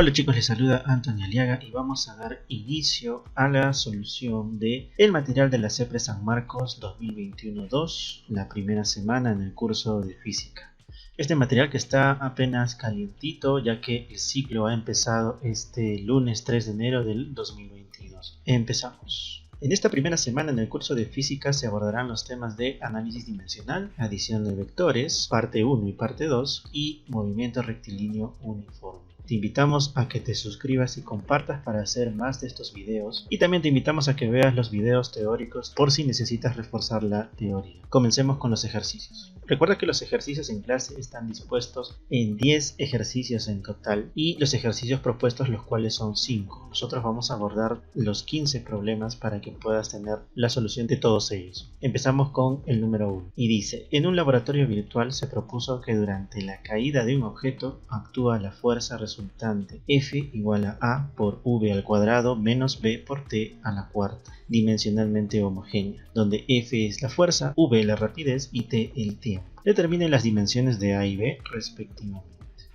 Hola chicos, les saluda Antonio Aliaga y vamos a dar inicio a la solución de el material de la CEPRE San Marcos 2021-2, la primera semana en el curso de física. Este material que está apenas calientito ya que el ciclo ha empezado este lunes 3 de enero del 2022. Empezamos. En esta primera semana en el curso de física se abordarán los temas de análisis dimensional, adición de vectores, parte 1 y parte 2 y movimiento rectilíneo uniforme. Te invitamos a que te suscribas y compartas para hacer más de estos videos y también te invitamos a que veas los videos teóricos por si necesitas reforzar la teoría. Comencemos con los ejercicios. Recuerda que los ejercicios en clase están dispuestos en 10 ejercicios en total y los ejercicios propuestos los cuales son 5. Nosotros vamos a abordar los 15 problemas para que puedas tener la solución de todos ellos. Empezamos con el número 1 y dice: en un laboratorio virtual se propuso que durante la caída de un objeto actúa la fuerza resultante F igual a por V al cuadrado menos B por T a la cuarta, dimensionalmente homogénea, donde F es la fuerza, V la rapidez y T el tiempo. Determine las dimensiones de A y B respectivamente.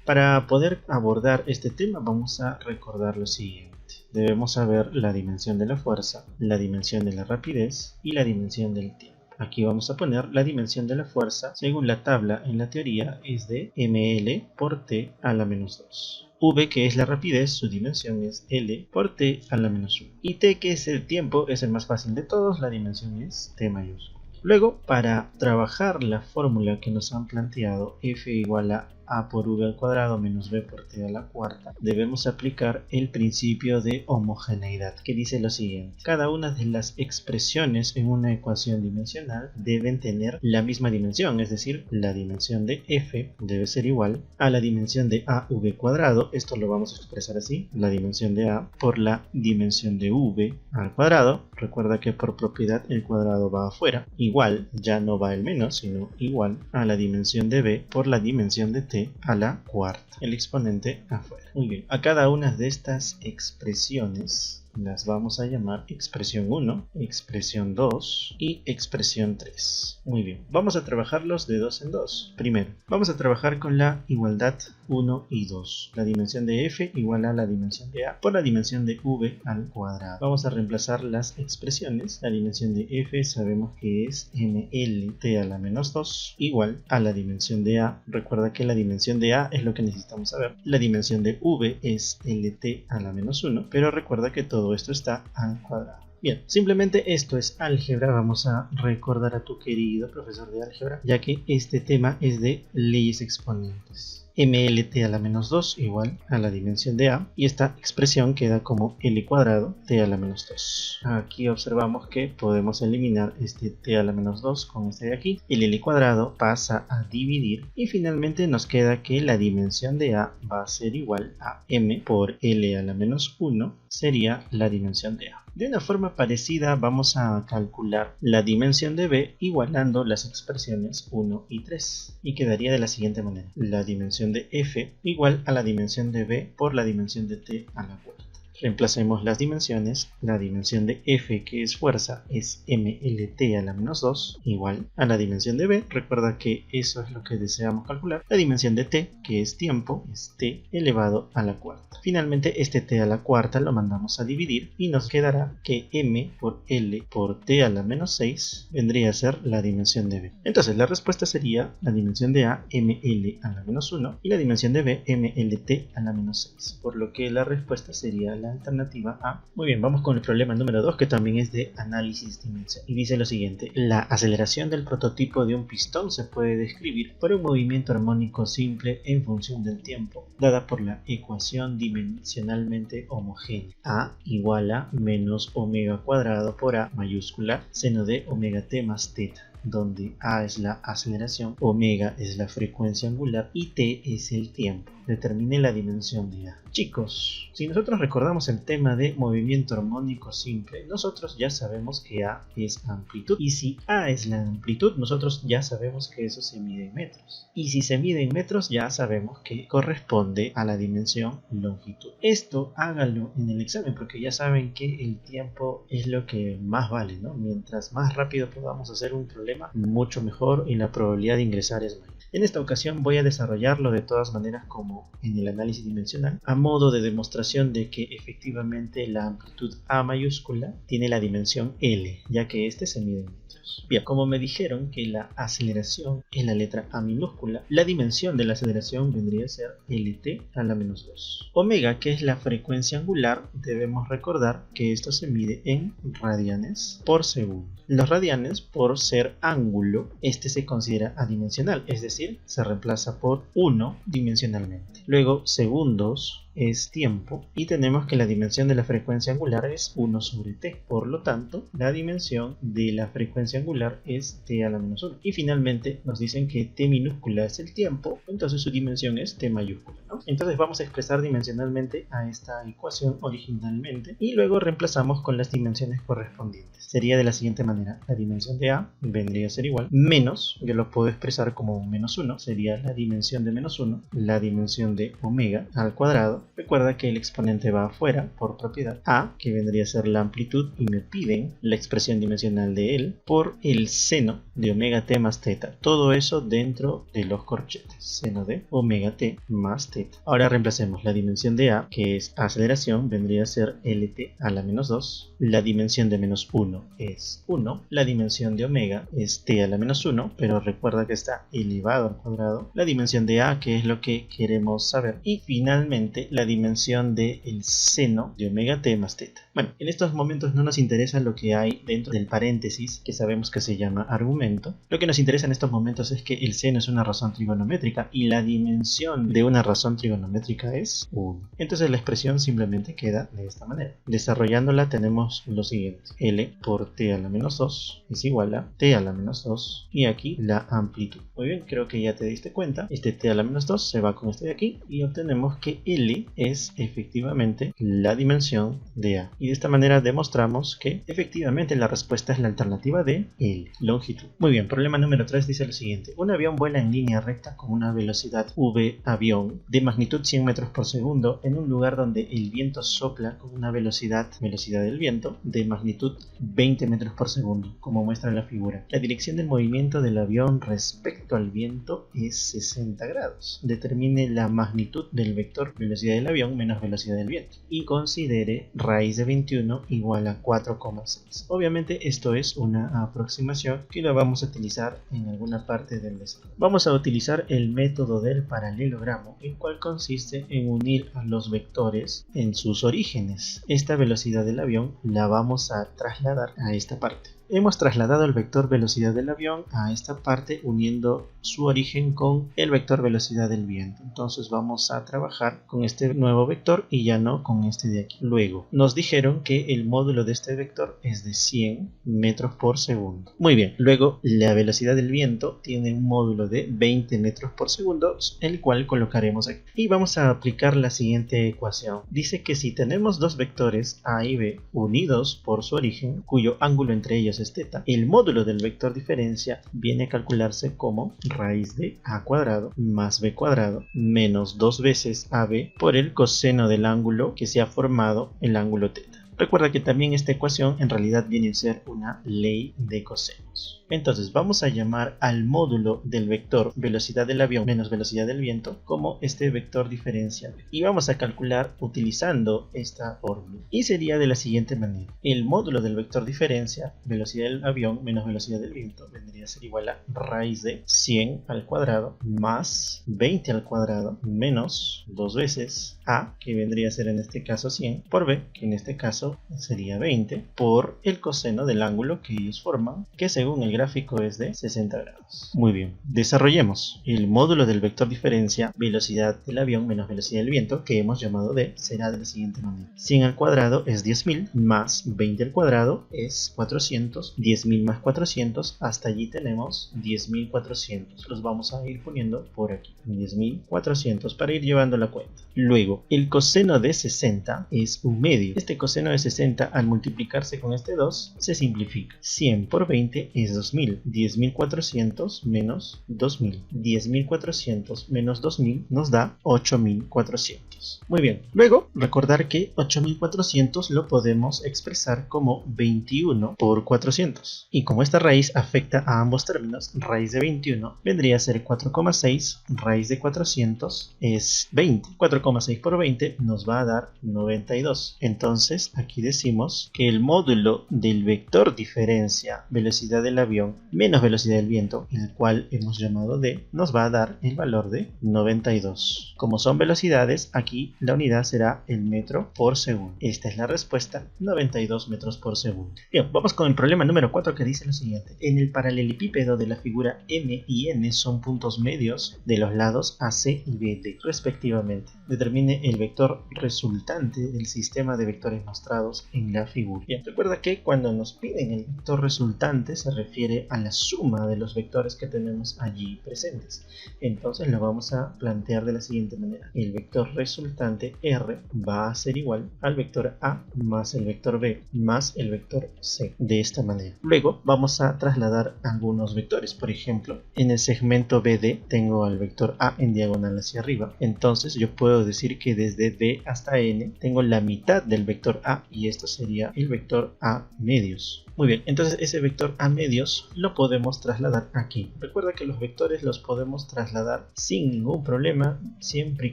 Para poder abordar este tema vamos a recordar lo siguiente. Debemos saber la dimensión de la fuerza, la dimensión de la rapidez y la dimensión del tiempo. Aquí vamos a poner la dimensión de la fuerza, según la tabla en la teoría es de ml por t a la menos 2. V, que es la rapidez, su dimensión es L por t a la menos 1. Y t, que es el tiempo, es el más fácil de todos, la dimensión es t mayúscula. Luego, para trabajar la fórmula que nos han planteado, F igual a por V al cuadrado menos B por T a la cuarta, debemos aplicar el principio de homogeneidad, que dice lo siguiente: cada una de las expresiones en una ecuación dimensional deben tener la misma dimensión, es decir, la dimensión de F debe ser igual a la dimensión de AV cuadrado, esto lo vamos a expresar así, la dimensión de A por la dimensión de V al cuadrado, recuerda que por propiedad el cuadrado va afuera, igual, ya no va el menos, sino igual a la dimensión de B por la dimensión de T a la cuarta, el exponente afuera. Muy bien, a cada una de estas expresiones las vamos a llamar expresión 1, expresión 2 y expresión 3. Muy bien, vamos a trabajarlos de 2 en 2. Primero, vamos a trabajar con la igualdad 1 y 2. La dimensión de F igual a la dimensión de A por la dimensión de V al cuadrado. Vamos a reemplazar las expresiones. La dimensión de F sabemos que es mLt a la menos 2 igual a la dimensión de A. Recuerda que la dimensión de A es lo que necesitamos saber. La dimensión de V es Lt a la menos 1, pero recuerda que todo esto está al cuadrado. Bien, simplemente esto es álgebra. Vamos a recordar a tu querido profesor de álgebra, ya que este tema es de leyes exponentes. mLt a la menos 2 igual a la dimensión de A, y esta expresión queda como L cuadrado t a la menos 2. Aquí observamos que podemos eliminar este t a la menos 2 con este de aquí. El L cuadrado pasa a dividir y finalmente nos queda que la dimensión de A va a ser igual a m por L a la menos 1, sería la dimensión de A. De una forma parecida vamos a calcular la dimensión de B igualando las expresiones 1 y 3 y quedaría de la siguiente manera: la dimensión de F igual a la dimensión de B por la dimensión de T a la cuarta. Reemplacemos las dimensiones. La dimensión de F, que es fuerza, es mLt a la menos 2 igual a la dimensión de B. Recuerda que eso es lo que deseamos calcular. La dimensión de T, que es tiempo, es T elevado a la cuarta. Finalmente este T a la cuarta lo mandamos a dividir y nos quedará que m por L por T a la menos 6 vendría a ser la dimensión de B. Entonces la respuesta sería la dimensión de A mL a la menos 1 y la dimensión de B mLt a la menos 6, por lo que la respuesta sería la alternativa A. Muy bien, vamos con el problema número 2, que también es de análisis dimensional y dice lo siguiente: la aceleración del prototipo de un pistón se puede describir por un movimiento armónico simple en función del tiempo, dada por la ecuación dimensionalmente homogénea: A igual a menos omega cuadrado por A mayúscula seno de omega t más teta, donde A es la aceleración, omega es la frecuencia angular y t es el tiempo. Determine la dimensión de A. Chicos, si nosotros recordamos el tema de movimiento armónico simple, nosotros ya sabemos que A es amplitud, y si A es la amplitud, nosotros ya sabemos que eso se mide en metros, y si se mide en metros ya sabemos que corresponde a la dimensión longitud. Esto hágalo en el examen porque ya saben que el tiempo es lo que más vale, ¿no? Mientras más rápido podamos hacer un problema, mucho mejor, y la probabilidad de ingresar es mayor. En esta ocasión voy a desarrollarlo de todas maneras como como en el análisis dimensional, a modo de demostración de que efectivamente la amplitud A mayúscula tiene la dimensión L, ya que este se mide en metros. Bien, como me dijeron que la aceleración es la letra A minúscula, la dimensión de la aceleración vendría a ser LT a la menos 2. Omega, que es la frecuencia angular, debemos recordar que esto se mide en radianes por segundo. Los radianes, por ser ángulo, este se considera adimensional, es decir, se reemplaza por 1 dimensionalmente. Luego, segundos es tiempo y tenemos que la dimensión de la frecuencia angular es 1 sobre t. Por lo tanto, la dimensión de la frecuencia angular es t a la menos 1. Y finalmente nos dicen que t minúscula es el tiempo, entonces su dimensión es t mayúscula, ¿no? Entonces vamos a expresar dimensionalmente a esta ecuación originalmente y luego reemplazamos con las dimensiones correspondientes. Sería de la siguiente manera: la dimensión de A vendría a ser igual menos, yo lo puedo expresar como menos 1, sería la dimensión de menos 1, la dimensión de omega al cuadrado. Recuerda que el exponente va afuera por propiedad. A, que vendría a ser la amplitud, y me piden la expresión dimensional de él por el seno de omega t más teta. Todo eso dentro de los corchetes. Seno de omega t más teta. Ahora reemplacemos la dimensión de A, que es aceleración, vendría a ser LT a la menos 2. La dimensión de menos 1 es 1. La dimensión de omega es t a la menos 1, pero recuerda que está elevado al cuadrado. La dimensión de A, que es lo que queremos saber. Y finalmente la dimensión del seno de omega t más teta. Bueno, en estos momentos no nos interesa lo que hay dentro del paréntesis, que sabemos que se llama argumento. Lo que nos interesa en estos momentos es que el seno es una razón trigonométrica y la dimensión de una razón trigonométrica es 1. Entonces la expresión simplemente queda de esta manera. Desarrollándola tenemos lo siguiente: L por t a la menos 2 es igual a t a la menos 2 y aquí la amplitud. Muy bien, creo que ya te diste cuenta. Este t a la menos 2 se va con este de aquí y obtenemos que L es efectivamente la dimensión de A. Y de esta manera demostramos que efectivamente la respuesta es la alternativa de L, longitud. Muy bien, problema número 3 dice lo siguiente: un avión vuela en línea recta con una velocidad v avión de magnitud 100 metros por segundo en un lugar donde el viento sopla con una velocidad del viento, de magnitud 20 metros por segundo, como muestra en la figura. La dirección del movimiento del avión respecto al viento es 60 grados. Determine la magnitud del vector velocidad del avión menos velocidad del viento y considere raíz de 21 igual a 4,6. Obviamente esto es una aproximación que la vamos a utilizar en alguna parte del desarrollo. Vamos a utilizar el método del paralelogramo, el cual consiste en unir a los vectores en sus orígenes. Esta velocidad del avión la vamos a trasladar a esta parte. Hemos trasladado el vector velocidad del avión a esta parte uniendo su origen con el vector velocidad del viento. Entonces vamos a trabajar con este nuevo vector y ya no con este de aquí. Luego nos dijeron que el módulo de este vector es de 100 metros por segundo. Muy bien, luego la velocidad del viento tiene un módulo de 20 metros por segundo, el cual colocaremos aquí. Y vamos a aplicar la siguiente ecuación. Dice que si tenemos dos vectores A y B unidos por su origen, cuyo ángulo entre ellos es teta, el módulo del vector diferencia viene a calcularse como raíz de a cuadrado más b cuadrado menos 2 veces ab por el coseno del ángulo que se ha formado, el ángulo teta. Recuerda que también esta ecuación en realidad viene a ser una ley de cosenos. Entonces vamos a llamar al módulo del vector velocidad del avión menos velocidad del viento como este vector diferencial. Y vamos a calcular utilizando esta fórmula. Y sería de la siguiente manera: el módulo del vector diferencia, velocidad del avión menos velocidad del viento, vendría a ser igual a raíz de 100 al cuadrado más 20 al cuadrado menos 2 veces a, que vendría a ser en este caso 100, por b, que en este caso sería 20, por el coseno del ángulo que ellos forman, que según el gráfico es de 60 grados. Muy bien, desarrollemos. El módulo del vector diferencia velocidad del avión menos velocidad del viento, que hemos llamado d, será de la siguiente manera: 100 al cuadrado es 10.000 más 20 al cuadrado es 400, 10.000 más 400, hasta allí tenemos 10.400. Los vamos a ir poniendo por aquí, 10.400, para ir llevando la cuenta. Luego, el coseno de 60 es un medio. Este coseno 1960 al multiplicarse con este 2 se simplifica. 100 por 20 es 2000. 10.400 menos 2000. 10.400 menos 2000 nos da 8.400. Muy bien. Luego, recordar que 8.400 lo podemos expresar como 21 por 400. Y como esta raíz afecta a ambos términos, raíz de 21 vendría a ser 4,6, raíz de 400 es 20. 4,6 por 20 nos va a dar 92. Entonces, aquí decimos que el módulo del vector diferencia velocidad del avión menos velocidad del viento, el cual hemos llamado d, nos va a dar el valor de 92. Como son velocidades, aquí la unidad será el metro por segundo. Esta es la respuesta, 92 metros por segundo. Bien, vamos con el problema número 4 que dice lo siguiente. En el paralelepípedo de la figura M y N son puntos medios de los lados AC y BD, respectivamente. Determine el vector resultante del sistema de vectores mostrados en la figura. Bien, recuerda que cuando nos piden el vector resultante se refiere a la suma de los vectores que tenemos allí presentes. Entonces lo vamos a plantear de la siguiente manera. El vector resultante R va a ser igual al vector A más el vector B más el vector C. De esta manera. Luego vamos a trasladar algunos vectores. Por ejemplo, en el segmento BD tengo al vector A en diagonal hacia arriba. Entonces yo puedo decir que desde D hasta N tengo la mitad del vector A y esto sería el vector A medios. Muy bien, entonces ese vector A medios lo podemos trasladar aquí. Recuerda que los vectores los podemos trasladar sin ningún problema siempre y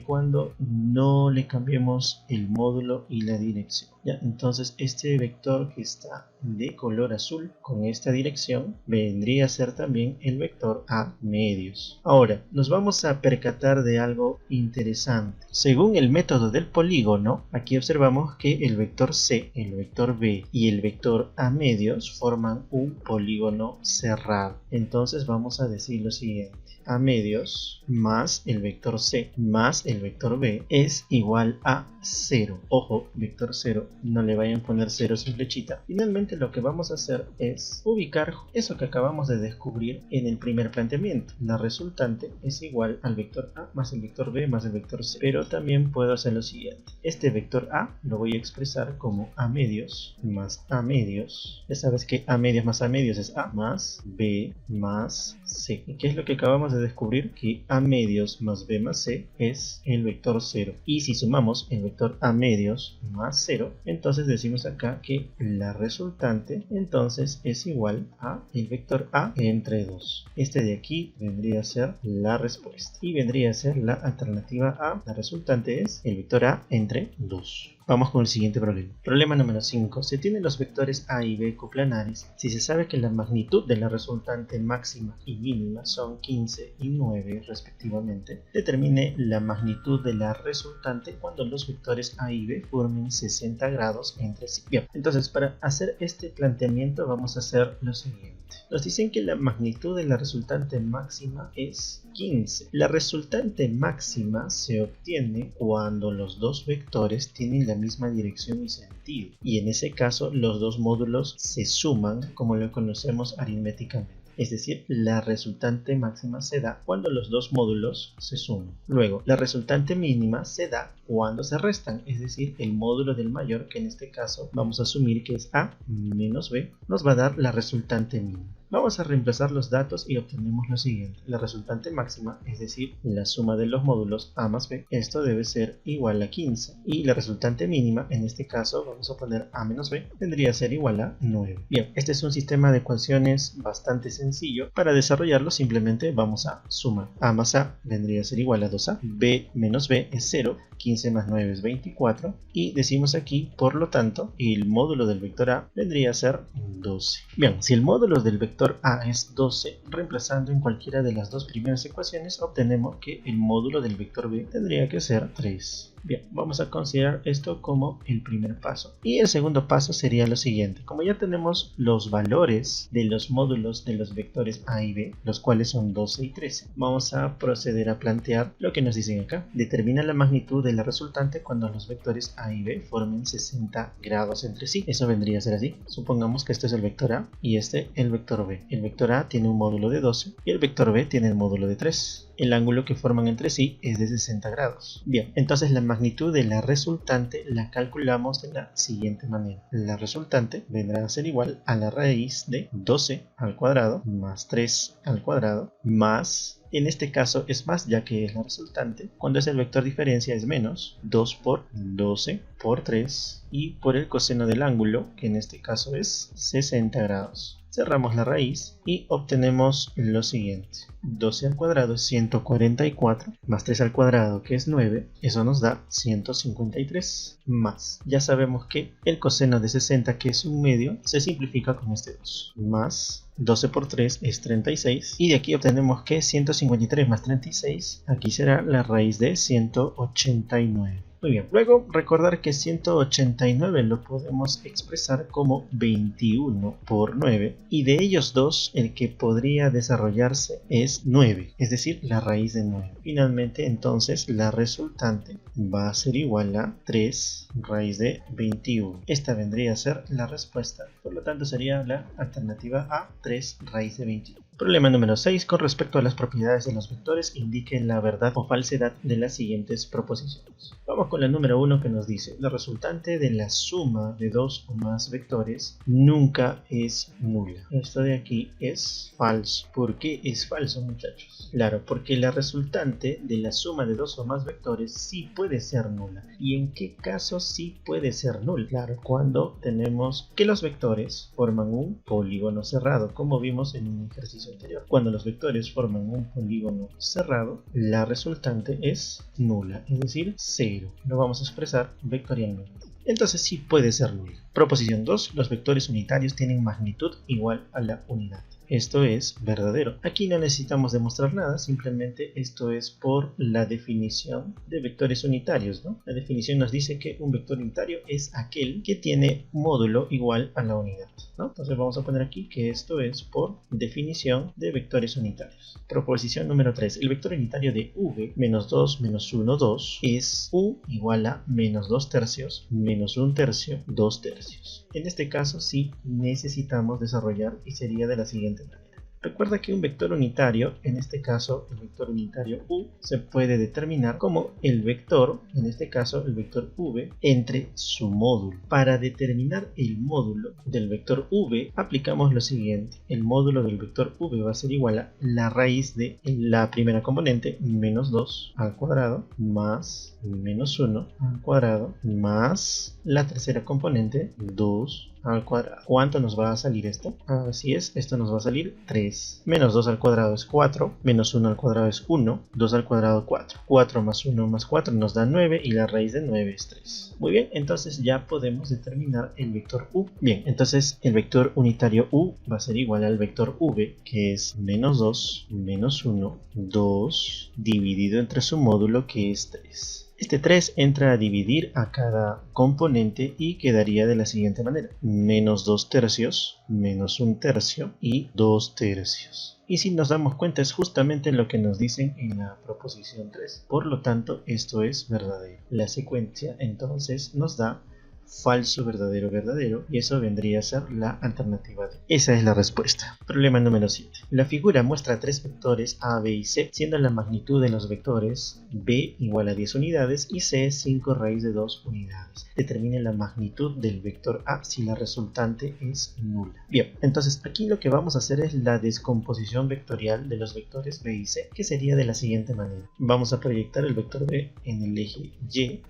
cuando no le cambiemos el módulo y la dirección. Ya, entonces este vector que está de color azul con esta dirección vendría a ser también el vector A medios. Ahora nos vamos a percatar de algo interesante. Según el método del polígono, aquí observamos que el vector C, el vector B y el vector A medios forman un polígono cerrado. Entonces vamos a decir lo siguiente. A medios más el vector C más el vector B es igual a 0. Ojo, vector 0, no le vayan a poner 0 sin flechita. Finalmente lo que vamos a hacer es ubicar eso que acabamos de descubrir en el primer planteamiento. La resultante es igual al vector A más el vector B más el vector C. Pero también puedo hacer lo siguiente. Este vector A lo voy a expresar como A medios más A medios. Ya sabes que A medios más A medios es A más B más C. ¿Y qué es lo que acabamos de descubrir? Que A medios más B más C es el vector 0. Y si sumamos el vector A medios más 0, entonces decimos acá que la resultante entonces es igual a el vector A entre 2. Este de aquí vendría a ser la respuesta. Y vendría a ser la alternativa A. La resultante es el vector A entre 2. Vamos con el siguiente problema. Problema número 5. Se tienen los vectores A y B coplanares. Si se sabe que la magnitud de la resultante máxima y mínima son 15 y 9 respectivamente, determine la magnitud de la resultante cuando los vectores A y B formen 60 grados entre sí. Bien, entonces para hacer este planteamiento vamos a hacer lo siguiente. Nos dicen que la magnitud de la resultante máxima es 15. La resultante máxima se obtiene cuando los dos vectores tienen la misma dirección y sentido. Y en ese caso los dos módulos se suman como lo conocemos aritméticamente. Es decir, la resultante máxima se da cuando los dos módulos se suman. Luego, la resultante mínima se da cuando se restan, es decir, el módulo del mayor, que en este caso vamos a asumir que es A menos B, nos va a dar la resultante mínima. Vamos a reemplazar los datos y obtenemos lo siguiente. La resultante máxima, es decir, la suma de los módulos A más B, esto debe ser igual a 15. Y la resultante mínima, en este caso vamos a poner A menos B, vendría a ser igual a 9. Bien, este es un sistema de ecuaciones bastante sencillo. Para desarrollarlo simplemente vamos a sumar. A más A vendría a ser igual a 2A. B menos B es 0. 15 más 9 es 24. Y decimos aquí, por lo tanto, el módulo del vector A vendría a ser 12. Bien, si el módulo del vector A es 12, reemplazando en cualquiera de las dos primeras ecuaciones, obtenemos que el módulo del vector B tendría que ser 3. Bien, vamos a considerar esto como el primer paso. Y el segundo paso sería lo siguiente. Como ya tenemos los valores de los módulos de los vectores A y B, los cuales son 12 y 13, vamos a proceder a plantear lo que nos dicen acá. Determina la magnitud de la resultante cuando los vectores A y B formen 60 grados entre sí. Eso vendría a ser así. Supongamos que este es el vector A y este el vector B. El vector A tiene un módulo de 12 y el vector B tiene el módulo de 3. el ángulo que forman entre sí es de 60 grados. Bien, entonces la magnitud de la resultante la calculamos de la siguiente manera. La resultante vendrá a ser igual a la raíz de 12 al cuadrado más 3 al cuadrado más, en este caso es más ya que es la resultante, cuando es el vector diferencia es menos 2 por 12 por 3 y por el coseno del ángulo, que en este caso es 60 grados. Cerramos la raíz y obtenemos lo siguiente. 12 al cuadrado es 144, más 3 al cuadrado que es 9, eso nos da 153, más. Ya sabemos que el coseno de 60, que es un medio, se simplifica con este 2, más 12 por 3 es 36, y de aquí obtenemos que 153 más 36, aquí será la raíz de 189. Muy bien, luego recordar que 189 lo podemos expresar como 21 por 9 y de ellos dos el que podría desarrollarse es 9, es decir, la raíz de 9. Finalmente entonces la resultante va a ser igual a 3 raíz de 21. Esta vendría a ser la respuesta, por lo tanto sería la alternativa A, 3 raíz de 21. Problema número 6. Con respecto a las propiedades de los vectores, indique la verdad o falsedad de las siguientes proposiciones. Vamos con la número 1 que nos dice: la resultante de la suma de dos o más vectores nunca es nula. Esto de aquí es falso. ¿Por qué es falso, muchachos? Claro, porque la resultante de la suma de dos o más vectores sí puede ser nula. ¿Y en qué caso sí puede ser nula? Claro, cuando tenemos que los vectores forman un polígono cerrado, como vimos en un ejercicio anterior. Cuando los vectores forman un polígono cerrado, la resultante es nula, es decir, 0. Lo vamos a expresar vectorialmente. Entonces sí puede ser nula. Proposición 2. Los vectores unitarios tienen magnitud igual a la unidad. Esto es verdadero. Aquí no necesitamos demostrar nada, simplemente esto es por la definición de vectores unitarios, ¿no? La definición nos dice que un vector unitario es aquel que tiene módulo igual a la unidad, ¿no? Entonces vamos a poner aquí que esto es por definición de vectores unitarios. Proposición número 3. El vector unitario de v menos 2 menos 1, 2 es u igual a menos 2 tercios menos 1 tercio, 2 tercios. En este caso sí necesitamos desarrollar y sería de la siguiente manera. Recuerda que un vector unitario, en este caso el vector unitario u, se puede determinar como el vector, en este caso el vector v, entre su módulo. Para determinar el módulo del vector v, aplicamos lo siguiente. El módulo del vector v va a ser igual a la raíz de la primera componente, menos 2 al cuadrado, más menos 1 al cuadrado, más la tercera componente, 2 al cuadrado. ¿Cuánto nos va a salir esto? Así es, esto nos va a salir 3. Menos 2 al cuadrado es 4, menos 1 al cuadrado es 1, 2 al cuadrado 4. 4 más 1 más 4 nos da 9 y la raíz de 9 es 3. Muy bien, entonces ya podemos determinar el vector u. Bien, entonces el vector unitario u va a ser igual al vector v, que es menos 2, menos 1, 2, dividido entre su módulo, que es 3. Este 3 entra a dividir a cada componente y quedaría de la siguiente manera. Menos 2 tercios, menos 1 tercio y 2 tercios. Y si nos damos cuenta es justamente lo que nos dicen en la proposición 3. Por lo tanto, esto es verdadero. La secuencia entonces nos da falso, verdadero, verdadero, y eso vendría a ser la alternativa D. Esa es la respuesta. Problema número 7. La figura muestra tres vectores A, B y C, siendo la magnitud de los vectores B igual a 10 unidades y C 5 raíz de 2 unidades. Determine la magnitud del vector A si la resultante es nula. Bien, entonces aquí lo que vamos a hacer es la descomposición vectorial de los vectores B y C, que sería de la siguiente manera. Vamos a proyectar el vector B en el eje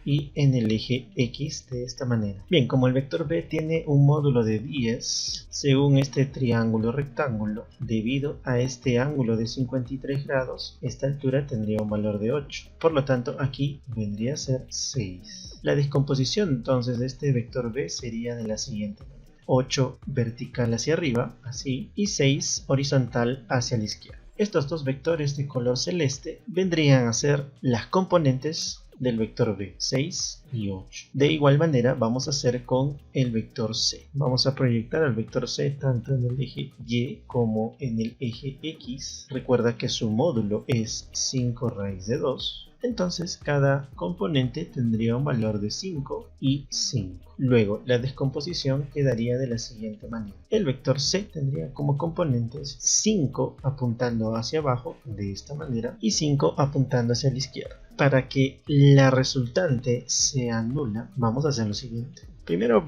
Y en el eje X de esta manera. Bien, como el vector B tiene un módulo de 10, según este triángulo rectángulo, debido a este ángulo de 53 grados, esta altura tendría un valor de 8. Por lo tanto, aquí vendría a ser 6. La descomposición entonces de este vector B sería de la siguiente manera. 8 vertical hacia arriba, así, y 6 horizontal hacia la izquierda. Estos dos vectores de color celeste vendrían a ser las componentes del vector B, 6 y 8. De igual manera vamos a hacer con el vector C. Vamos a proyectar al vector C tanto en el eje Y como en el eje X. Recuerda que su módulo es 5 raíz de 2. Entonces cada componente tendría un valor de 5 y 5. Luego la descomposición quedaría de la siguiente manera. El vector C tendría como componentes 5 apuntando hacia abajo de esta manera y 5 apuntando hacia la izquierda. Para que la resultante sea nula, vamos a hacer lo siguiente. Primero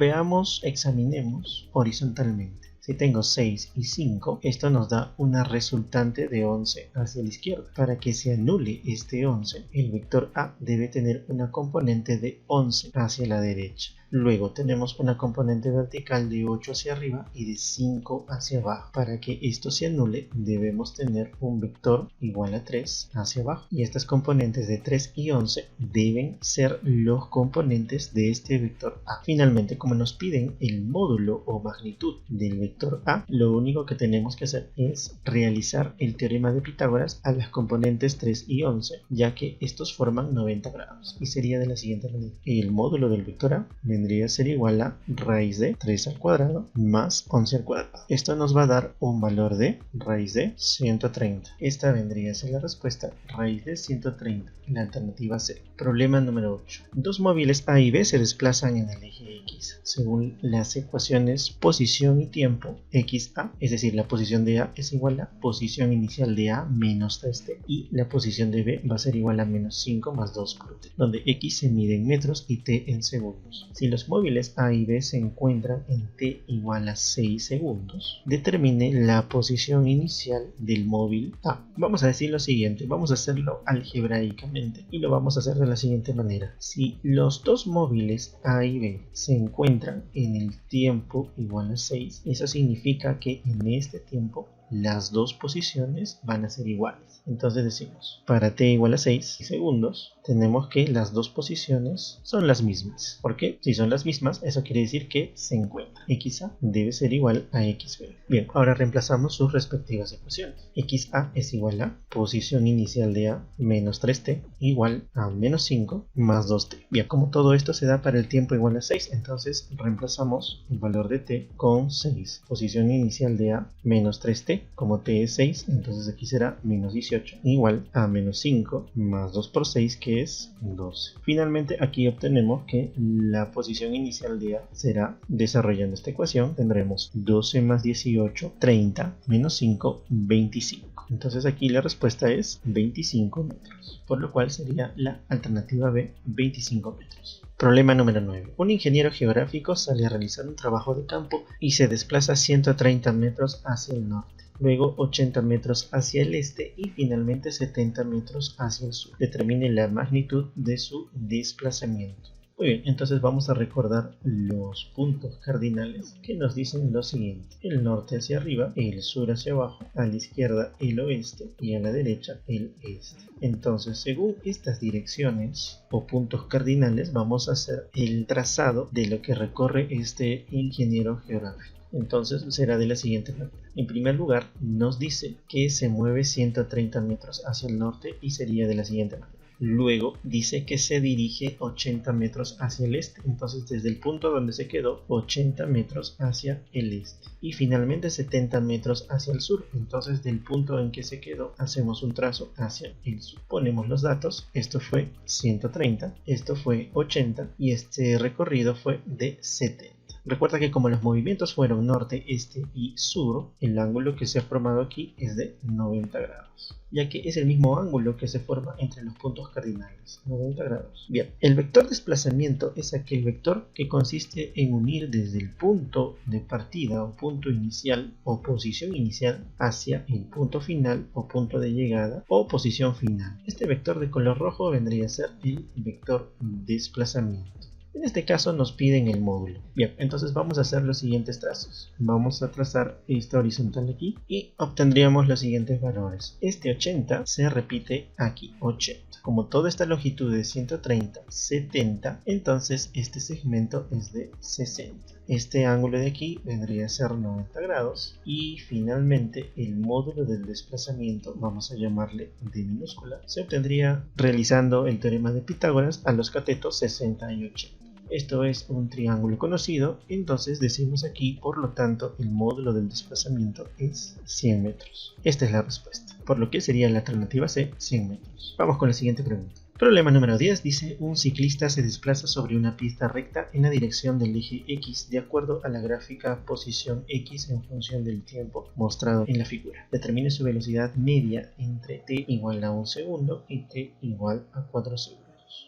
examinemos horizontalmente. Si tengo 6 y 5, esto nos da una resultante de 11 hacia la izquierda. Para que se anule este 11, el vector A debe tener una componente de 11 hacia la derecha. Luego tenemos una componente vertical de 8 hacia arriba y de 5 hacia abajo. Para que esto se anule, debemos tener un vector igual a 3 hacia abajo. Y estas componentes de 3 y 11 deben ser los componentes de este vector A. Finalmente, como nos piden el módulo o magnitud del vector A, lo único que tenemos que hacer es realizar el teorema de Pitágoras a las componentes 3 y 11, ya que estos forman 90 grados. Y sería de la siguiente manera. El módulo del vector A vendría a ser igual a raíz de 3 al cuadrado más 11 al cuadrado. Esto nos va a dar un valor de raíz de 130. Esta vendría a ser la respuesta, raíz de 130, la alternativa C. Problema número 8. Dos móviles A y B se desplazan en el eje X. Según las ecuaciones posición y tiempo, XA, es decir, la posición de A es igual a posición inicial de A menos 3t, y la posición de B va a ser igual a menos 5 más 2 por t, donde X se mide en metros y t en segundos. Si los móviles A y B se encuentran en t igual a 6 segundos, determine la posición inicial del móvil A. Vamos a decir lo siguiente, vamos a hacerlo algebraicamente y lo vamos a hacer de la siguiente manera. Si los dos móviles A y B se encuentran en el tiempo igual a 6, eso significa que en este tiempo las dos posiciones van a ser iguales. Entonces decimos, para t igual a 6 segundos, tenemos que las dos posiciones son las mismas. ¿Por qué? Si son las mismas, eso quiere decir que se encuentran. XA debe ser igual a XB. Bien, ahora reemplazamos sus respectivas ecuaciones. XA es igual a posición inicial de A menos 3t igual a menos 5 más 2t. Bien, como todo esto se da para el tiempo igual a 6, entonces reemplazamos el valor de t con 6. Posición inicial de A menos 3t, como t es 6, entonces aquí será menos 18 igual a menos 5 más 2 por 6, que es 12. Finalmente aquí obtenemos que la posición inicial de A será, desarrollando esta ecuación, tendremos 12 más 18, 30, menos 5, 25. Entonces aquí la respuesta es 25 metros, por lo cual sería la alternativa B, 25 metros. Problema número 9. Un ingeniero geográfico sale a realizar un trabajo de campo y se desplaza 130 metros hacia el norte, luego 80 metros hacia el este y finalmente 70 metros hacia el sur. Determine la magnitud de su desplazamiento. Muy bien, entonces vamos a recordar los puntos cardinales que nos dicen lo siguiente: el norte hacia arriba, el sur hacia abajo, a la izquierda el oeste y a la derecha el este. Entonces, según estas direcciones o puntos cardinales, vamos a hacer el trazado de lo que recorre este ingeniero geográfico. Entonces será de la siguiente manera. En primer lugar, nos dice que se mueve 130 metros hacia el norte y sería de la siguiente manera. Luego dice que se dirige 80 metros hacia el este, entonces desde el punto donde se quedó, 80 metros hacia el este. Y finalmente 70 metros hacia el sur, entonces del punto en que se quedó hacemos un trazo hacia el sur. Ponemos los datos, esto fue 130, esto fue 80 y este recorrido fue de 70. Recuerda que como los movimientos fueron norte, este y sur, el ángulo que se ha formado aquí es de 90 grados, ya que es el mismo ángulo que se forma entre los puntos cardinales, 90 grados. Bien, el vector desplazamiento es aquel vector que consiste en unir desde el punto de partida o punto inicial o posición inicial hacia el punto final o punto de llegada o posición final. Este vector de color rojo vendría a ser el vector desplazamiento. En este caso nos piden el módulo. Bien, entonces vamos a hacer los siguientes trazos. Vamos a trazar esta horizontal aquí y obtendríamos los siguientes valores. Este 80 se repite aquí, 80. Como toda esta longitud es 130, 70, entonces este segmento es de 60. Este ángulo de aquí vendría a ser 90 grados y finalmente el módulo del desplazamiento, vamos a llamarle d minúscula, se obtendría realizando el teorema de Pitágoras a los catetos 60 y 80. Esto es un triángulo conocido, entonces decimos aquí, por lo tanto, el módulo del desplazamiento es 100 metros. Esta es la respuesta, por lo que sería la alternativa C, 100 metros. Vamos con la siguiente pregunta. Problema número 10 dice: un ciclista se desplaza sobre una pista recta en la dirección del eje X de acuerdo a la gráfica posición X en función del tiempo mostrado en la figura. Determine su velocidad media entre t igual a 1 segundo y t igual a 4 segundos.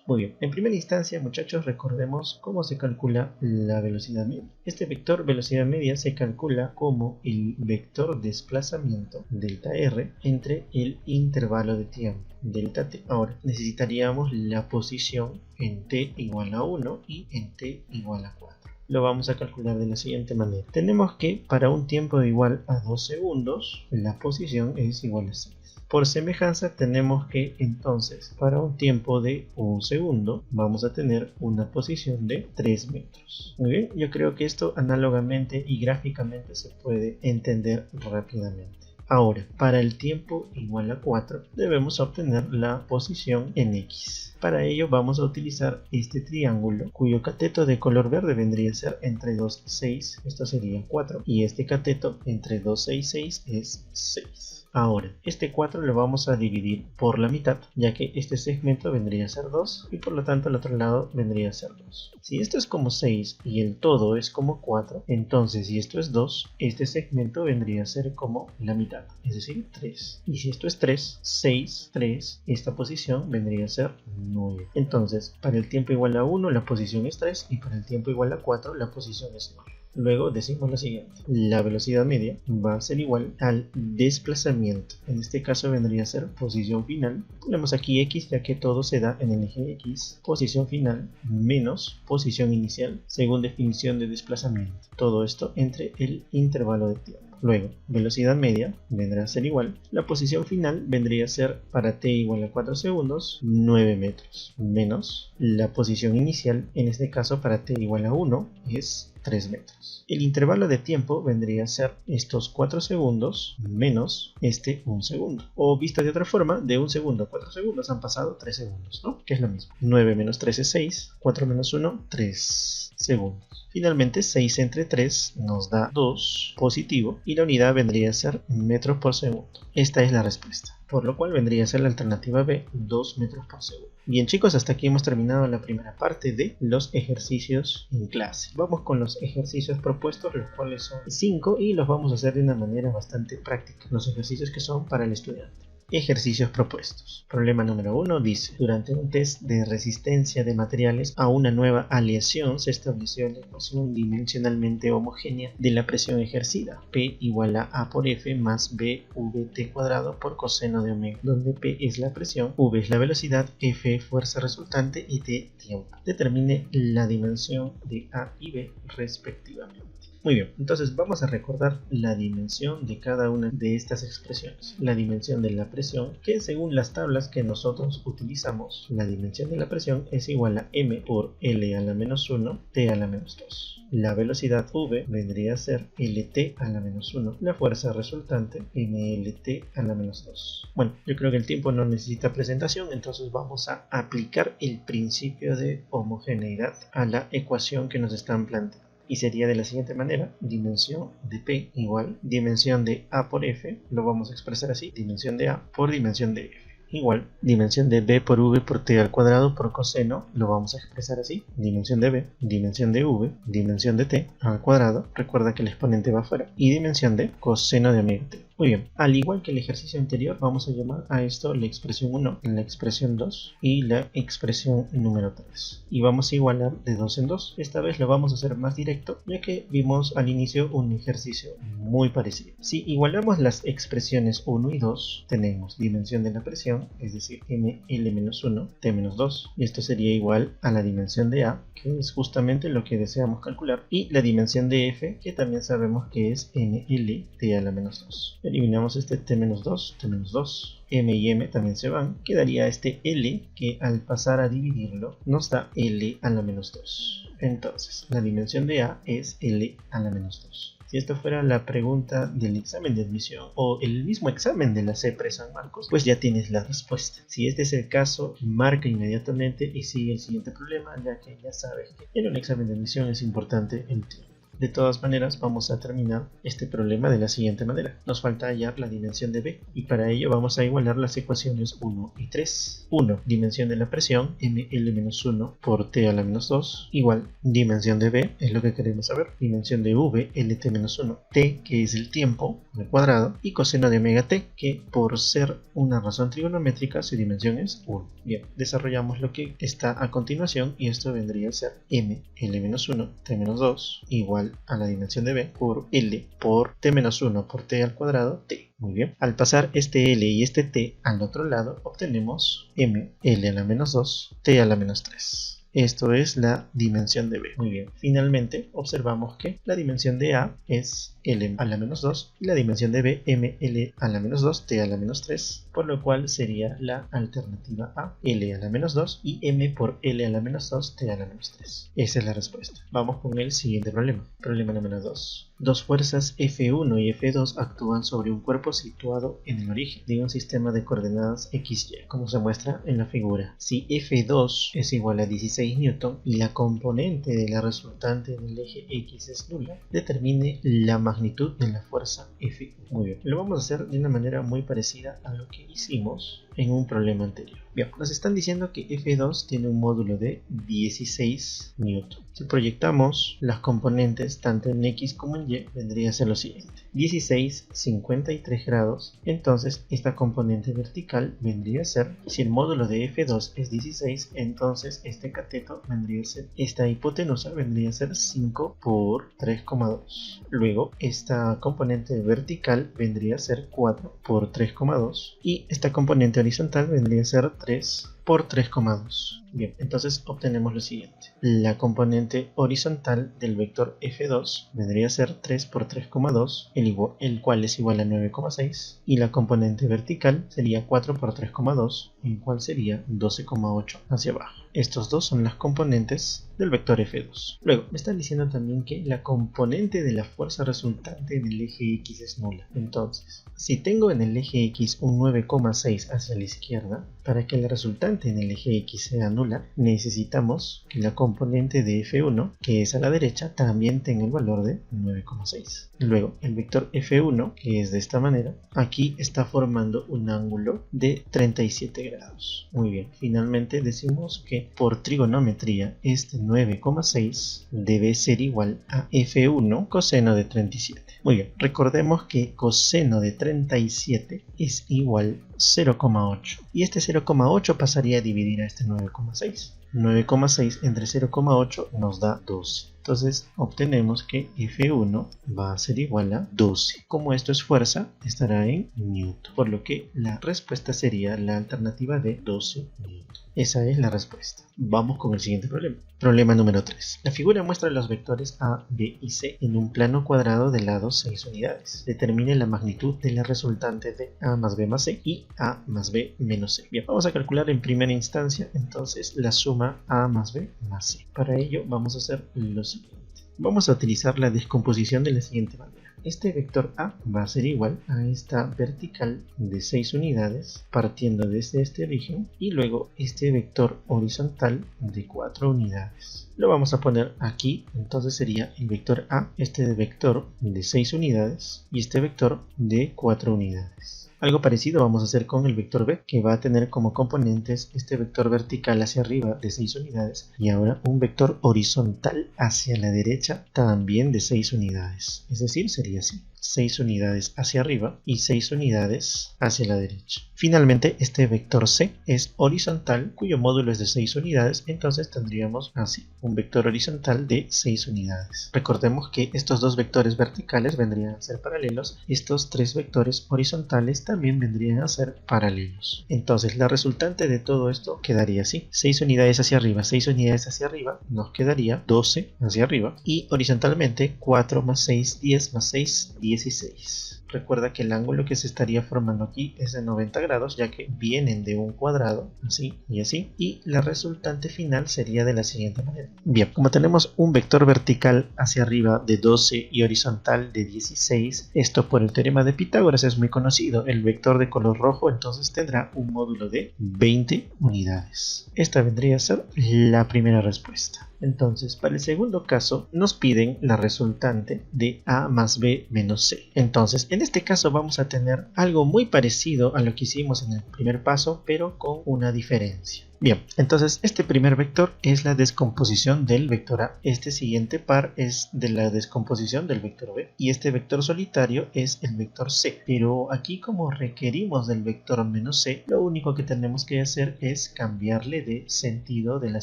Muy bien, en primera instancia, muchachos, recordemos cómo se calcula la velocidad media. Este vector velocidad media se calcula como el vector desplazamiento delta r entre el intervalo de tiempo delta t. Ahora necesitaríamos la posición en t igual a 1 y en t igual a 4. Lo vamos a calcular de la siguiente manera. Tenemos que para un tiempo igual a 2 segundos, la posición es igual a 6. Por semejanza tenemos que entonces para un tiempo de 1 segundo vamos a tener una posición de 3 metros. Muy bien, yo creo que esto análogamente y gráficamente se puede entender rápidamente. Ahora, para el tiempo igual a 4 debemos obtener la posición en X. Para ello vamos a utilizar este triángulo cuyo cateto de color verde vendría a ser entre 2 y 6, esto sería 4, y este cateto entre 2, 6, 6 es 6. Ahora, este 4 lo vamos a dividir por la mitad, ya que este segmento vendría a ser 2 y por lo tanto el otro lado vendría a ser 2. Si esto es como 6 y el todo es como 4, entonces si esto es 2, este segmento vendría a ser como la mitad, es decir, 3. Y si esto es 3, 6, 3, esta posición vendría a ser 9. Entonces, para el tiempo igual a 1 la posición es 3 y para el tiempo igual a 4 la posición es 9. Luego decimos lo siguiente: la velocidad media va a ser igual al desplazamiento. En este caso vendría a ser posición final. Ponemos aquí X ya que todo se da en el eje X. Posición final menos posición inicial según definición de desplazamiento. Todo esto entre el intervalo de tiempo. Luego, velocidad media vendrá a ser igual. La posición final vendría a ser para t igual a 4 segundos, 9 metros. Menos la posición inicial, en este caso para t igual a 1, es 3 metros. El intervalo de tiempo vendría a ser estos 4 segundos menos este 1 segundo. O visto de otra forma, de 1 segundo a 4 segundos han pasado 3 segundos, ¿no? Que es lo mismo. 9 menos 3 es 6, 4 menos 1, 3 segundos. Finalmente, 6 entre 3 nos da 2 positivo y la unidad vendría a ser metros por segundo. Esta es la respuesta, por lo cual vendría a ser la alternativa B, 2 metros por segundo. Bien chicos, hasta aquí hemos terminado la primera parte de los ejercicios en clase. Vamos con los ejercicios propuestos, los cuales son 5 y los vamos a hacer de una manera bastante práctica. Los ejercicios que son para el estudiante. Ejercicios propuestos. Problema número 1 dice: durante un test de resistencia de materiales a una nueva aleación se estableció la ecuación dimensionalmente homogénea de la presión ejercida, P igual a A por F más BVT cuadrado por coseno de omega, donde P es la presión, V es la velocidad, F fuerza resultante y T tiempo. Determine la dimensión de A y B respectivamente. Muy bien, entonces vamos a recordar la dimensión de cada una de estas expresiones. La dimensión de la presión, que según las tablas que nosotros utilizamos, la dimensión de la presión es igual a m por L a la menos 1, T a la menos 2. La velocidad V vendría a ser LT a la menos 1. La fuerza resultante MLT a la menos 2. Bueno, yo creo que el tiempo no necesita presentación, entonces vamos a aplicar el principio de homogeneidad a la ecuación que nos están planteando. Y sería de la siguiente manera: dimensión de P igual dimensión de A por F, lo vamos a expresar así, dimensión de A por dimensión de F, igual dimensión de B por V por T al cuadrado por coseno, lo vamos a expresar así, dimensión de B, dimensión de V, dimensión de T al cuadrado, recuerda que el exponente va afuera, y dimensión de coseno de omega T. Muy bien, al igual que el ejercicio anterior, vamos a llamar a esto la expresión 1, la expresión 2 y la expresión número 3. Y vamos a igualar de 2 en 2. Esta vez lo vamos a hacer más directo, ya que vimos al inicio un ejercicio muy parecido. Si igualamos las expresiones 1 y 2, tenemos dimensión de la presión, es decir, ml-1, t-2, y esto sería igual a la dimensión de A, que es justamente lo que deseamos calcular, y la dimensión de F, que también sabemos que es ml-t a la menos 2. Eliminamos este t-2, t-2, m y m también se van, quedaría este L que al pasar a dividirlo nos da L a la menos 2. Entonces la dimensión de A es L a la menos 2. Si esto fuera la pregunta del examen de admisión o el mismo examen de la CEPRE San Marcos, pues ya tienes la respuesta. Si este es el caso, marca inmediatamente y sigue el siguiente problema, ya que ya sabes que en un examen de admisión es importante el tiempo. De todas maneras, vamos a terminar este problema de la siguiente manera. Nos falta hallar la dimensión de B y para ello vamos a igualar las ecuaciones 1 y 3. 1. Dimensión de la presión, mL-1 por T a la menos 2, igual dimensión de B, es lo que queremos saber, dimensión de V, LT-1, T, que es el tiempo al cuadrado, y coseno de omega T, que por ser una razón trigonométrica su dimensión es 1. Bien, desarrollamos lo que está a continuación y esto vendría a ser mL-1, T-2, igual a la dimensión de B por L por T-1 por T al cuadrado, T. Muy bien, al pasar este L y este T al otro lado obtenemos mL a la menos 2, T a la menos 3. Esto es la dimensión de B. Muy bien, finalmente observamos que la dimensión de A es L a la menos 2 y la dimensión de B mL a la menos 2, T a la menos 3, por lo cual sería la alternativa A, L a la menos 2 y M por L a la menos 2, T a la menos 3. Esa es la respuesta. Vamos con el siguiente problema. Problema número 2. Dos fuerzas F1 y F2 actúan sobre un cuerpo situado en el origen de un sistema de coordenadas XY, como se muestra en la figura. Si F2 es igual a 16 Newton y la componente de la resultante en el eje X es nula, determine la magnitud de la fuerza F. Muy bien, lo vamos a hacer de una manera muy parecida a lo que hicimos en un problema anterior. Bien, nos están diciendo que F2 tiene un módulo de 16 Newton. Si proyectamos las componentes tanto en X como en Y, vendría a ser lo siguiente. 16, 53 grados, entonces esta componente vertical vendría a ser, si el módulo de F2 es 16, entonces este cateto vendría a ser, esta hipotenusa vendría a ser 5 por 3,2. Luego, esta componente vertical vendría a ser 4 por 3,2 y esta componente horizontal vendría a ser 3 por 3,2. Bien, entonces obtenemos lo siguiente. La componente horizontal del vector F2 vendría a ser 3 por 3,2, el cual es igual a 9,6. Y la componente vertical sería 4 por 3,2, el cual sería 12,8 hacia abajo. Estos dos son las componentes del vector F2. Luego, me están diciendo también que la componente de la fuerza resultante en el eje X es nula. Entonces, si tengo en el eje X un 9,6 hacia la izquierda, para que la resultante en el eje X sea nula, necesitamos que la componente de F1, que es a la derecha, también tenga el valor de 9,6. Luego, el vector F1, que es de esta manera, aquí está formando un ángulo de 37 grados. Muy bien, finalmente decimos que por trigonometría este 9,6 debe ser igual a F1 coseno de 37. Muy bien, recordemos que coseno de 37 es igual a 0,8 y este 0,8 pasaría a dividir a este 9,6. 9,6 entre 0,8 nos da 12. Entonces obtenemos que F1 va a ser igual a 12. Como esto es fuerza, estará en Newton, por lo que la respuesta sería la alternativa de 12 Newton. Esa es la respuesta. Vamos con el siguiente problema. Problema número 3. La figura muestra los vectores A, B y C en un plano cuadrado de lado 6 unidades. Determine la magnitud de la resultante de A más B más C y A más B menos C. Bien, vamos a calcular en primera instancia entonces la suma A más B más C. Para ello vamos a hacer lo siguiente. Vamos a utilizar la descomposición de la siguiente manera. Este vector A va a ser igual a esta vertical de 6 unidades partiendo desde este origen y luego este vector horizontal de 4 unidades. Lo vamos a poner aquí, entonces sería el vector A, este vector de 6 unidades y este vector de 4 unidades. Algo parecido vamos a hacer con el vector B, que va a tener como componentes este vector vertical hacia arriba de 6 unidades y ahora un vector horizontal hacia la derecha también de 6 unidades. Es decir, sería así. 6 unidades hacia arriba y 6 unidades hacia la derecha. Finalmente, este vector C es horizontal, cuyo módulo es de 6 unidades, entonces tendríamos así, un vector horizontal de 6 unidades. Recordemos que estos dos vectores verticales vendrían a ser paralelos, estos tres vectores horizontales también vendrían a ser paralelos. Entonces, la resultante de todo esto quedaría así, 6 unidades hacia arriba, 6 unidades hacia arriba, nos quedaría 12 hacia arriba, y horizontalmente 4 más 6, 10 más 6, 16. Recuerda que el ángulo que se estaría formando aquí es de 90 grados, ya que vienen de un cuadrado, así y así, y la resultante final sería de la siguiente manera. Bien, como tenemos un vector vertical hacia arriba de 12 y horizontal de 16, esto por el teorema de Pitágoras es muy conocido. El vector de color rojo entonces tendrá un módulo de 20 unidades. Esta vendría a ser la primera respuesta. Entonces, para el segundo caso, nos piden la resultante de a más b menos c. Entonces, en este caso vamos a tener algo muy parecido a lo que hicimos en el primer paso, pero con una diferencia. Bien, entonces este primer vector es la descomposición del vector A. Este siguiente par es de la descomposición del vector B. Y este vector solitario es el vector C. Pero aquí, como requerimos del vector menos C, lo único que tenemos que hacer es cambiarle de sentido de la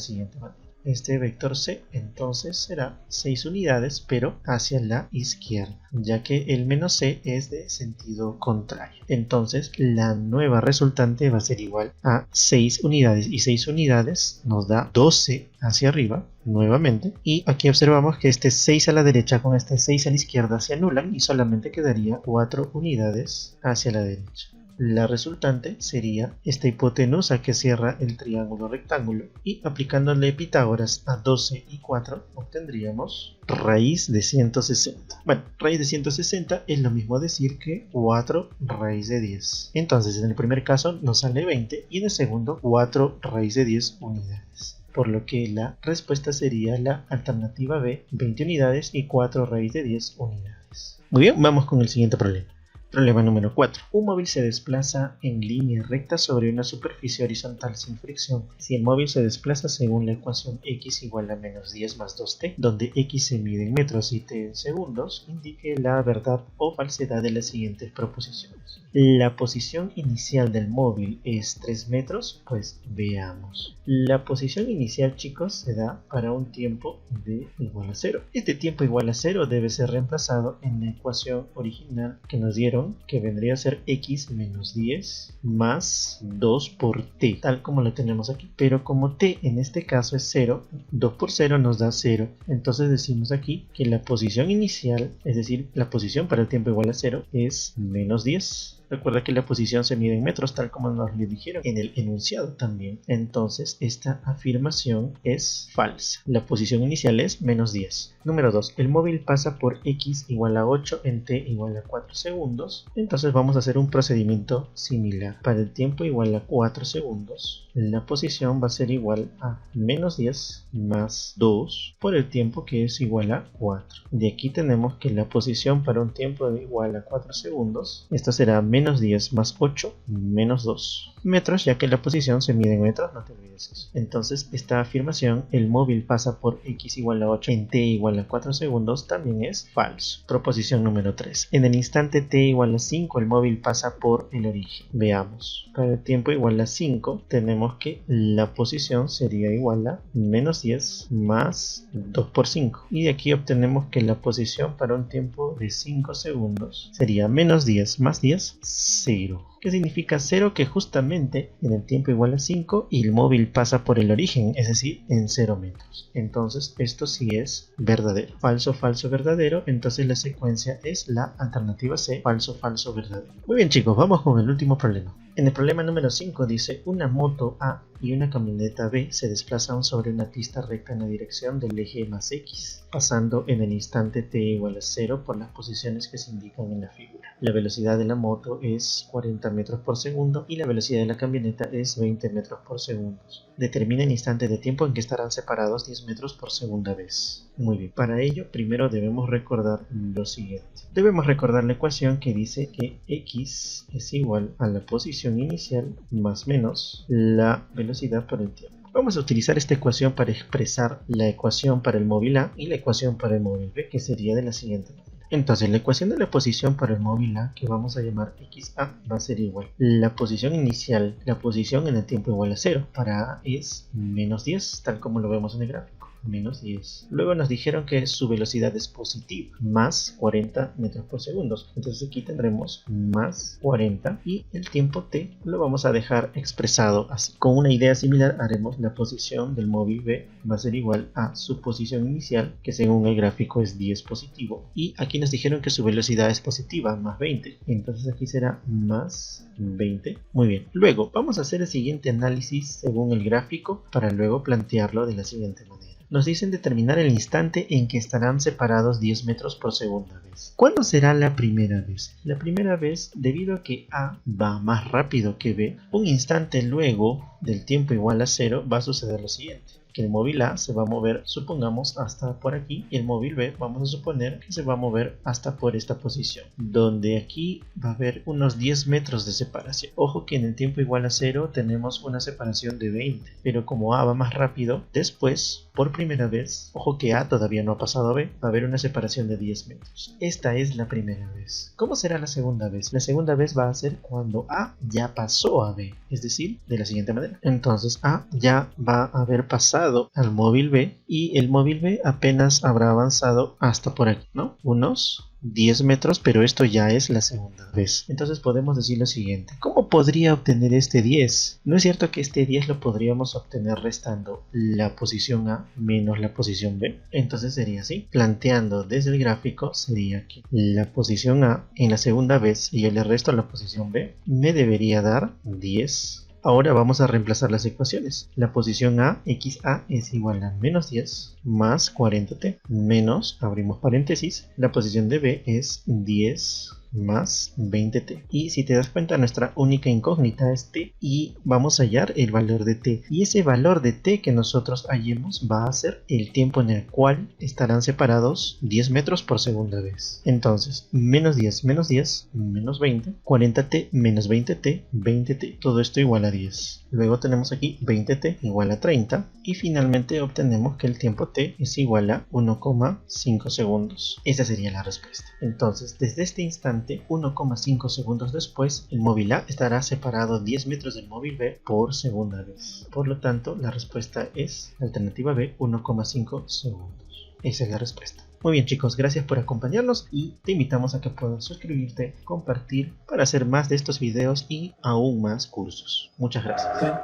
siguiente manera. Este vector C entonces será 6 unidades, pero hacia la izquierda, ya que el menos C es de sentido contrario. Entonces la nueva resultante va a ser igual a 6 unidades, y 6 unidades nos da 12 hacia arriba nuevamente, y aquí observamos que este 6 a la derecha con este 6 a la izquierda se anulan y solamente quedaría 4 unidades hacia la derecha. La resultante sería esta hipotenusa que cierra el triángulo rectángulo, y aplicándole Pitágoras a 12 y 4 obtendríamos raíz de 160. Bueno, raíz de 160 es lo mismo decir que 4 raíz de 10. Entonces en el primer caso nos sale 20 y en el segundo 4 raíz de 10 unidades. Por lo que la respuesta sería la alternativa B, 20 unidades y 4 raíz de 10 unidades. Muy bien, vamos con el siguiente problema. Problema número 4. Un móvil se desplaza en línea recta sobre una superficie horizontal sin fricción. Si el móvil se desplaza según la ecuación x igual a menos 10 más 2t, donde x se mide en metros y t en segundos, indique la verdad o falsedad de las siguientes proposiciones. La posición inicial del móvil es 3 metros, pues veamos. La posición inicial, chicos, se da para un tiempo de igual a 0. Este tiempo igual a 0 debe ser reemplazado en la ecuación original que nos dieron, que vendría a ser x menos 10 más 2 por t, tal como lo tenemos aquí. Pero como t en este caso es 0, 2 por 0 nos da 0. Entonces decimos aquí que la posición inicial, es decir, la posición para el tiempo igual a 0, es menos 10. Recuerda que la posición se mide en metros, tal como nos lo dijeron en el enunciado también. Entonces esta afirmación es falsa. La posición inicial es menos 10. Número 2. El móvil pasa por x igual a 8 en t igual a 4 segundos. Entonces vamos a hacer un procedimiento similar. Para el tiempo igual a 4 segundos, la posición va a ser igual a menos 10 más 2 por el tiempo, que es igual a 4. De aquí tenemos que la posición para un tiempo igual a 4 segundos, esto será menos 10 más 8 menos 2 metros, ya que la posición se mide en metros, no te olvides eso. Entonces esta afirmación, el móvil pasa por x igual a 8 en t igual a 4 segundos, también es falso. Proposición número 3. En el instante t igual a 5, el móvil pasa por el origen. Veamos. Para el tiempo igual a 5, tenemos que la posición sería igual a menos 10 más 2 por 5. Y de aquí obtenemos que la posición para un tiempo de 5 segundos sería menos 10 más 10, 0. ¿Qué significa 0? Que justamente en el tiempo igual a 5 y el móvil pasa por el origen, es decir, en 0 metros. Entonces esto sí es verdadero. Falso, falso, verdadero. Entonces la secuencia es la alternativa C, falso, falso, verdadero. Muy bien, chicos, vamos con el último problema. En el problema número 5 dice: una moto A y una camioneta B se desplazan sobre una pista recta en la dirección del eje más X, pasando en el instante t igual a 0 por las posiciones que se indican en la figura. La velocidad de la moto es 40 metros por segundo y la velocidad de la camioneta es 20 metros por segundo. Determina el instante de tiempo en que estarán separados 10 metros por segunda vez. Muy bien, para ello primero debemos recordar lo siguiente. Debemos recordar la ecuación que dice que x es igual a la posición inicial más menos la velocidad por el tiempo. Vamos a utilizar esta ecuación para expresar la ecuación para el móvil A y la ecuación para el móvil B, que sería de la siguiente manera. Entonces la ecuación de la posición para el móvil A, que vamos a llamar xa, va a ser igual. La posición inicial, la posición en el tiempo igual a 0, para A es menos 10, tal como lo vemos en el gráfico. Menos 10. Luego nos dijeron que su velocidad es positiva, más 40 metros por segundo. Entonces aquí tendremos más 40 y el tiempo t lo vamos a dejar expresado así. Con una idea similar haremos la posición del móvil B, va a ser igual a su posición inicial, que según el gráfico es 10 positivo. Y aquí nos dijeron que su velocidad es positiva, más 20. Entonces aquí será más 20. Muy bien. Luego vamos a hacer el siguiente análisis según el gráfico para luego plantearlo de la siguiente manera. Nos dicen determinar el instante en que estarán separados 10 metros por segunda vez. ¿Cuándo será la primera vez? La primera vez, debido a que A va más rápido que B, un instante luego del tiempo igual a 0 va a suceder lo siguiente. que el móvil A se va a mover, supongamos, hasta por aquí, y el móvil B vamos a suponer que se va a mover hasta por esta posición, donde aquí va a haber unos 10 metros de separación. Ojo que en el tiempo igual a 0 tenemos una separación de 20, pero como A va más rápido, después, por primera vez, ojo que A todavía no ha pasado a B, va a haber una separación de 10 metros. Esta es la primera vez. ¿Cómo será la segunda vez? La segunda vez va a ser cuando A ya pasó a B, es decir, de la siguiente manera. Entonces A ya va a haber pasado al móvil B y el móvil B apenas habrá avanzado hasta por aquí, ¿no? Unos 10 metros, pero esto ya es la segunda vez. Entonces podemos decir lo siguiente: ¿cómo podría obtener este 10? ¿No es cierto que este 10 lo podríamos obtener restando la posición A menos la posición B? Entonces sería así. Planteando desde el gráfico sería que la posición A en la segunda vez y yo le resto la posición B me debería dar 10. Ahora vamos a reemplazar las ecuaciones. La posición A, XA, es igual a menos 10 más 40t menos, abrimos paréntesis, la posición de B es 10 más 20t. Y si te das cuenta, nuestra única incógnita es t y vamos a hallar el valor de t. Y ese valor de t que nosotros hallemos va a ser el tiempo en el cual estarán separados 10 metros por segunda vez. Entonces, menos 10 menos 10 menos 20, 40t menos 20t, 20t. Todo esto igual a 10. Luego tenemos aquí 20t igual a 30 y finalmente obtenemos que el tiempo t es igual a 1,5 segundos. Esa sería la respuesta. Entonces, desde este instante, 1,5 segundos después, el móvil A estará separado 10 metros del móvil B por segunda vez. Por lo tanto, la respuesta es la alternativa B, 1,5 segundos. Esa es la respuesta. Muy bien, chicos, gracias por acompañarnos y te invitamos a que puedas suscribirte, compartir para hacer más de estos videos y aún más cursos. Muchas gracias.